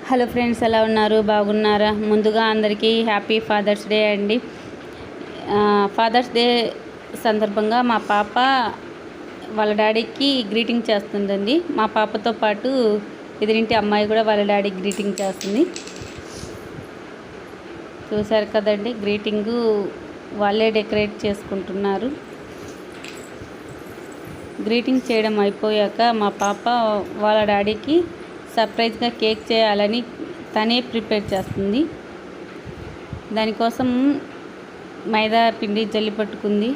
Hello friends, ఎలా ఉన్నారు? బాగున్నారా? ముందుగా అందరికీ హ్యాపీ ఫాదర్స్ డే అండి. ఫాదర్స్ డే సందర్భంగా మా పాప వాళ్ళ డాడీకి గ్రీటింగ్ చేస్తుందండి. మా పాపతో పాటు ఎదురింటి అమ్మాయి కూడా వాళ్ళ డాడీకి గ్రీటింగ్ చేస్తుంది. చూశారు కదండి, గ్రీటింగు వాళ్ళే డెకరేట్ చేసుకుంటున్నారు. గ్రీటింగ్ చేయడం అయిపోయాక మా పాప వాళ్ళ డాడీకి సర్ప్రైజ్గా కేక్ చేయాలని తనే ప్రిపేర్ చేస్తుంది. దానికోసం మైదా పిండి జల్లి పట్టుకుంది.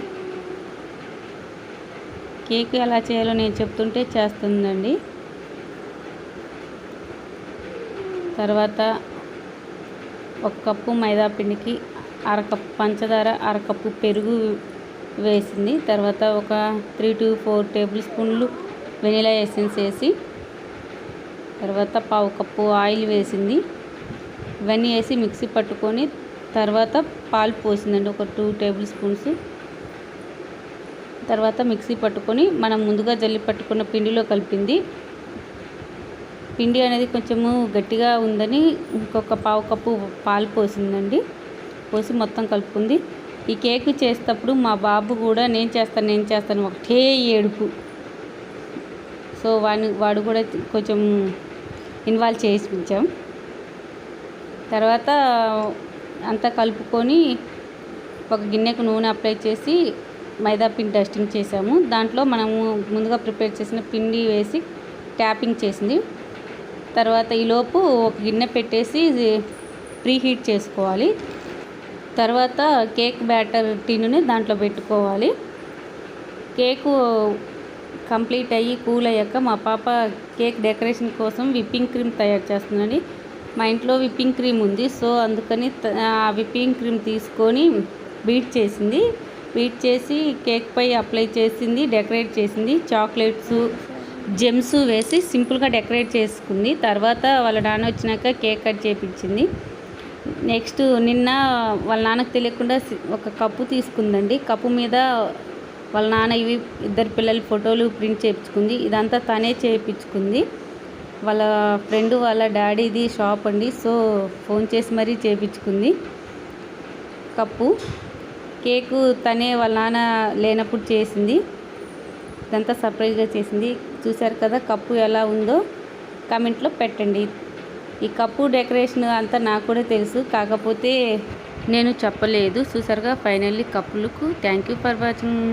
కేక్ ఎలా చేయాలో నేను చెప్తుంటే చేస్తుందండి. తర్వాత 1 కప్పు మైదా పిండికి అరకప్పు పంచదార, అరకప్పు పెరుగు వేసింది. తర్వాత ఒక 3 to 4 టేబుల్ స్పూన్లు వెనిలా ఎసెన్స్ వేసి, తర్వాత 1/2 కప్పు ఆయిల్ వేసింది. ఇవన్నీ వేసి మిక్సీ పట్టుకొని తర్వాత పాలు పోసిందండి, ఒక 2 టేబుల్ స్పూన్స్. తర్వాత మిక్సీ పట్టుకొని మనం ముందుగా జల్లి పట్టుకున్న పిండిలో కలిపింది. పిండి అనేది కొంచెము గట్టిగా ఉందని ఇంకొక 1/2 కప్పు పాలు పోసిందండి. పోసి మొత్తం కలుపుకుంది. ఈ కేక్ చేసేటప్పుడు మా బాబు కూడా నేను చేస్తాను ఒకటే ఏడుపు. సో వాడు కూడా కొంచెం ఇన్వాల్వ్ చేయించాం. తర్వాత అంతా కలుపుకొని ఒక గిన్నెకు నూనె అప్లై చేసి మైదా పిండి డస్టింగ్ చేసాము. దాంట్లో మనము ముందుగా ప్రిపేర్ చేసిన పిండి వేసి ట్యాపింగ్ చేసింది. తర్వాత ఈలోపు ఒక గిన్నె పెట్టేసి ప్రీ హీట్ చేసుకోవాలి. తర్వాత కేక్ బ్యాటర్ టిన్నుని దాంట్లో పెట్టుకోవాలి. కేకు కంప్లీట్ అయ్యి కూల్ అయ్యాక మా పాప కేక్ డెకరేషన్ కోసం విప్పింగ్ క్రీమ్ తయారు చేస్తుందండి. మా ఇంట్లో విప్పింగ్ క్రీమ్ ఉంది, సో అందుకని ఆ విప్పింగ్ క్రీమ్ తీసుకొని బీట్ చేసింది. బీట్ చేసి కేక్ పై అప్లై చేసింది, డెకరేట్ చేసింది. చాక్లెట్స్, జెమ్స్ వేసి సింపుల్గా డెకరేట్ చేసుకుంది. తర్వాత వాళ్ళ నాన్న వచ్చినాక కేక్ కట్ చేయించింది. నెక్స్ట్ నిన్న వాళ్ళ నాన్నకు తెలియకుండా ఒక కప్పు తీసుకుందండి. కప్పు మీద వాళ్ళ నాన్న ఇద్దరు పిల్లల ఫోటోలు ప్రింట్ చేయించుకుంది. ఇదంతా తనే చేయించుకుంది. వాళ్ళ ఫ్రెండ్ వాళ్ళ డాడీది షాప్ అండి, సో ఫోన్ చేసి మరీ చేయించుకుంది. కప్పు కేకు తనే వాళ్ళ నాన్న లేనప్పుడు చేసింది. ఇదంతా సర్ప్రైజ్గా చేసింది. చూశారు కదా, కప్పు ఎలా ఉందో కామెంట్లో పెట్టండి. ఈ కప్పు డెకరేషన్ అంతా నాకు కూడా తెలుసు, కాకపోతే నేను చెప్పలేదు. చూసారుగా, finally cup look. Thank you for watching.